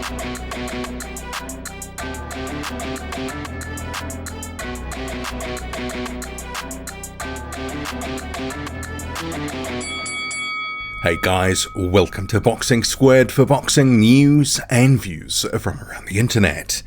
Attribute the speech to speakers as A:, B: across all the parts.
A: Hey guys, welcome to Boxing Squared for boxing news and views from around the internet.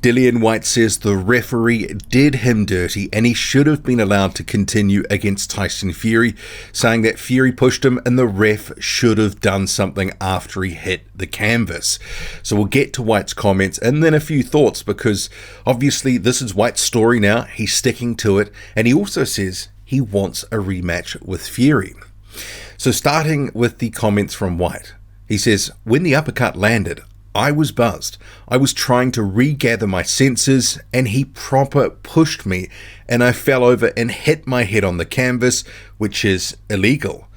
A: Dillian Whyte says the referee did him dirty and he should have been allowed to continue against Tyson Fury, saying that Fury pushed him and the ref should have done something after he hit the canvas. So we'll get to Whyte's comments and then a few thoughts, because obviously this is Whyte's story now, he's sticking to it, and he also says he wants a rematch with Fury. So starting with the comments from Whyte, he says, when the uppercut landed, I was buzzed. I was trying to regather my senses and he proper pushed me and I fell over and hit my head on the canvas, which is illegal.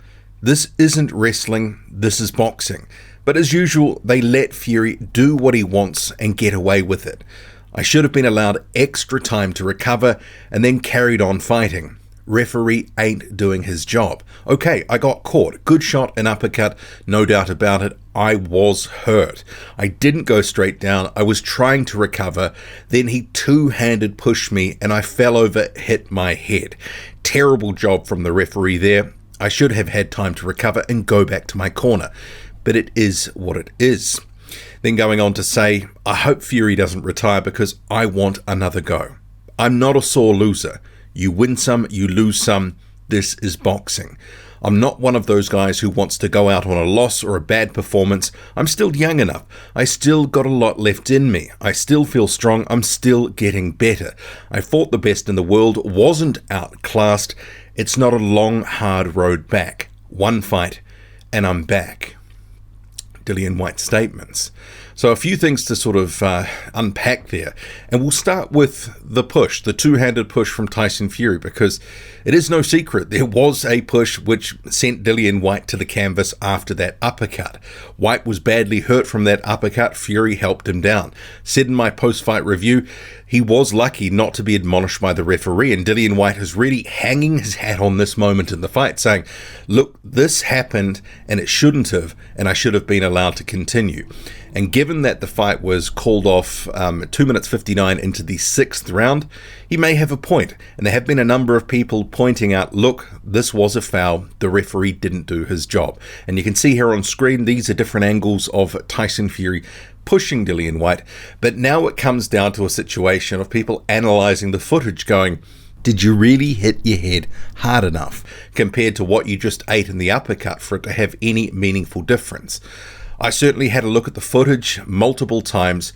A: This isn't wrestling, this is boxing. But as usual, they let Fury do what he wants and get away with it. I should have been allowed extra time to recover and then carried on fighting. Referee ain't doing his job. Okay, I got caught. Good shot and uppercut, no doubt about it. I was hurt. I didn't go straight down. I was trying to recover. Then he two-handed pushed me and I fell over, hit my head. Terrible job from the referee there. I should have had time to recover and go back to my corner. But it is what it is. Then going on to say, I hope Fury doesn't retire because I want another go. I'm not a sore loser. You win some, you lose some. This is boxing. I'm not one of those guys who wants to go out on a loss or a bad performance. I'm still young enough. I still got a lot left in me. I still feel strong. I'm still getting better. I fought the best in the world, wasn't outclassed. It's not a long, hard road back. One fight, and I'm back. Dillian Whyte's statements. So a few things to sort of unpack there. And we'll start with the push, the two-handed push from Tyson Fury, because it is no secret there was a push which sent Dillian Whyte to the canvas after that uppercut. Whyte was badly hurt from that uppercut. Fury helped him down. Said in my post-fight review, he was lucky not to be admonished by the referee, and Dillian Whyte is really hanging his hat on this moment in the fight, saying, look, this happened and it shouldn't have, and I should have been allowed to continue. And given that the fight was called off 2 minutes 59 into the 6th round, he may have a point. And there have been a number of people pointing out, look, this was a foul. The referee didn't do his job. And you can see here on screen, these are different angles of Tyson Fury pushing Dillian Whyte. But now it comes down to a situation of people analysing the footage going, did you really hit your head hard enough compared to what you just ate in the uppercut for it to have any meaningful difference? I certainly had a look at the footage multiple times.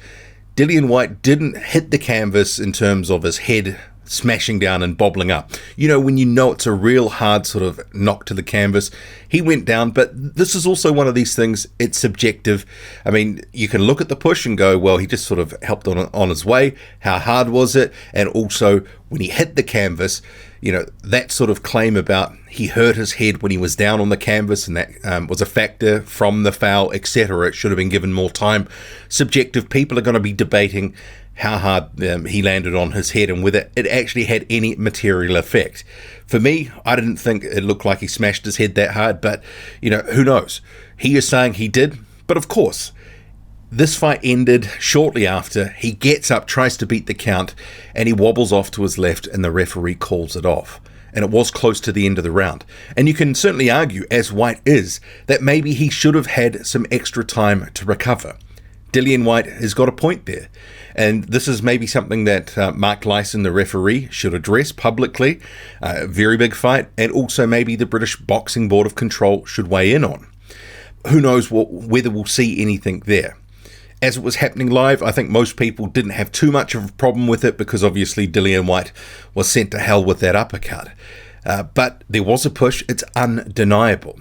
A: Dillian Whyte didn't hit the canvas in terms of his head smashing down and bobbling up. You know, when you know it's a real hard sort of knock to the canvas, he went down, but this is also one of these things, it's subjective. I mean, you can look at the push and go, well, he just sort of helped on his way. How hard was it? And also, when he hit the canvas, you know, that sort of claim about he hurt his head when he was down on the canvas and that was a factor from the foul, etc. It should have been given more time. Subjective. People are going to be debating how hard he landed on his head and whether it actually had any material effect. For me, I didn't think it looked like he smashed his head that hard, but, you know, who knows? He is saying he did, but of course, this fight ended shortly after. He gets up, tries to beat the count, and he wobbles off to his left, and the referee calls it off. And it was close to the end of the round. And you can certainly argue, as Whyte is, that maybe he should have had some extra time to recover. Dillian Whyte has got a point there. And this is maybe something that Mark Lyson, the referee, should address publicly. A very big fight. And also maybe the British Boxing Board of Control should weigh in on. Who knows whether we'll see anything there. As it was happening live, I think most people didn't have too much of a problem with it because obviously Dillian Whyte was sent to hell with that uppercut. But there was a push. It's undeniable.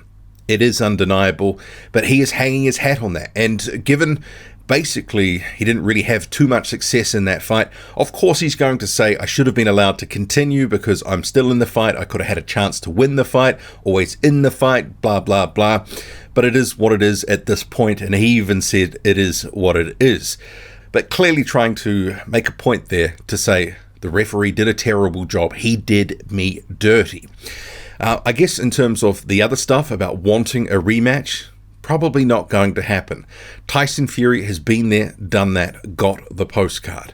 A: It is undeniable. But he is hanging his hat on that. And given basically he didn't really have too much success in that fight, of course he's going to say, I should have been allowed to continue because I'm still in the fight. I could have had a chance to win the fight. Always in the fight. Blah, blah, blah. But it is what it is at this point, and he even said it is what it is. But clearly trying to make a point there to say the referee did a terrible job. He did me dirty. I guess in terms of the other stuff about wanting a rematch, probably not going to happen. Tyson Fury has been there, done that, got the postcard.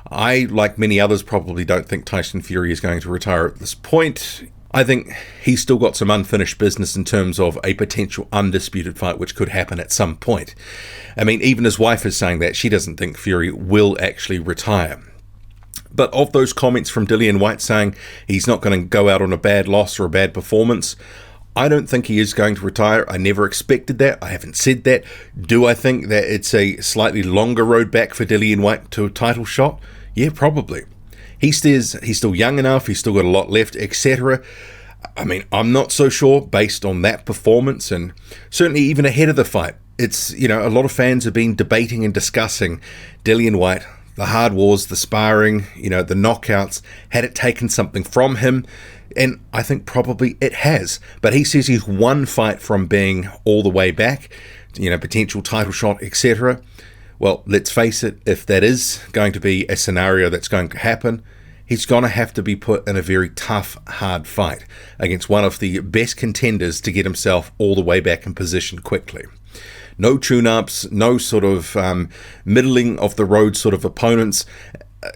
A: I, like many others, probably don't think Tyson Fury is going to retire at this point. I think he's still got some unfinished business in terms of a potential undisputed fight which could happen at some point. I mean, even his wife is saying that she doesn't think Fury will actually retire. But of those comments from Dillian Whyte saying he's not going to go out on a bad loss or a bad performance, I don't think he is going to retire. I never expected that. I haven't said that. Do I think that it's a slightly longer road back for Dillian Whyte to a title shot? Yeah, probably. He says he's still young enough, he's still got a lot left, etc. I mean, I'm not so sure based on that performance, and certainly even ahead of the fight. It's, a lot of fans have been debating and discussing Dillian Whyte, the hard wars, the sparring, the knockouts. Had it taken something from him? And I think probably it has. But he says he's one fight from being all the way back, potential title shot, etc. Well, let's face it, if that is going to be a scenario that's going to happen, he's going to have to be put in a very tough, hard fight against one of the best contenders to get himself all the way back in position quickly. No tune-ups, no sort of middling of the road sort of opponents.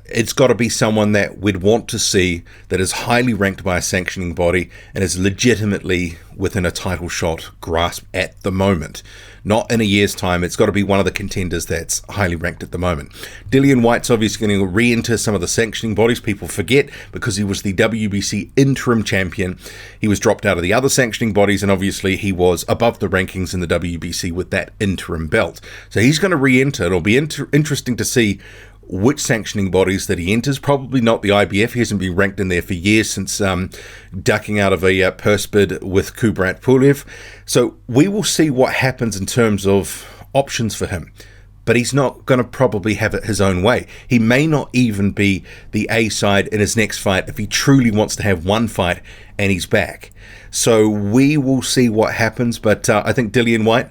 A: It's got to be someone that we'd want to see that is highly ranked by a sanctioning body and is legitimately within a title shot grasp at the moment. Not in a year's time. It's got to be one of the contenders that's highly ranked at the moment. Dillian Whyte's obviously going to re-enter some of the sanctioning bodies. People forget because he was the WBC interim champion. He was dropped out of the other sanctioning bodies, and obviously he was above the rankings in the WBC with that interim belt. So he's going to re-enter. It'll be interesting to see which sanctioning bodies that he enters. Probably not the IBF. He hasn't been ranked in there for years since ducking out of a purse bid with Kubrat Pulev. So we will see what happens in terms of options for him. But he's not going to probably have it his own way. He may not even be the A side in his next fight if he truly wants to have one fight and he's back. So we will see what happens. But I think Dillian Whyte,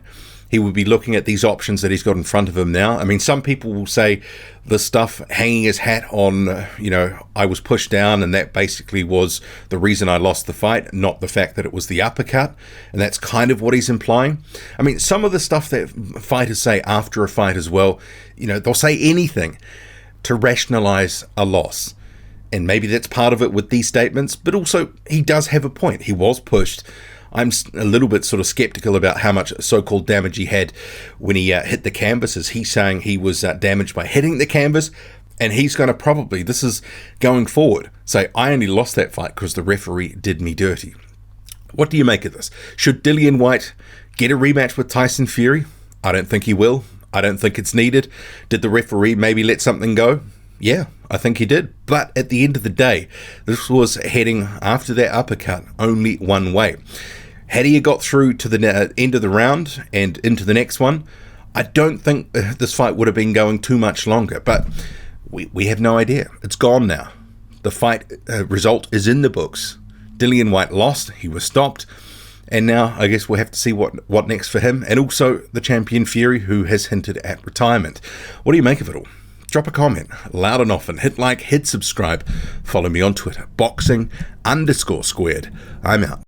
A: he would be looking at these options that he's got in front of him now. I mean, some people will say the stuff hanging his hat on, I was pushed down and that basically was the reason I lost the fight, not the fact that it was the uppercut. And that's kind of what he's implying. I mean, some of the stuff that fighters say after a fight as well, they'll say anything to rationalize a loss. And maybe that's part of it with these statements, but also he does have a point. He was pushed. I'm a little bit sort of skeptical about how much so-called damage he had when he hit the canvases. He's saying he was damaged by hitting the canvas, and he's going to probably, this is going forward, say, I only lost that fight because the referee did me dirty. What do you make of this? Should Dillian Whyte get a rematch with Tyson Fury? I don't think he will. I don't think it's needed. Did the referee maybe let something go? Yeah, I think he did. But at the end of the day, this was heading, after that uppercut, only one way. Had he got through to the end of the round and into the next one, I don't think this fight would have been going too much longer. But we have no idea. It's gone now. The fight result is in the books. Dillian Whyte lost. He was stopped. And now I guess we'll have to see what next for him. And also the champion Fury, who has hinted at retirement. What do you make of it all? Drop a comment, loud and often. Hit like, hit subscribe. Follow me on Twitter, boxing_squared. I'm out.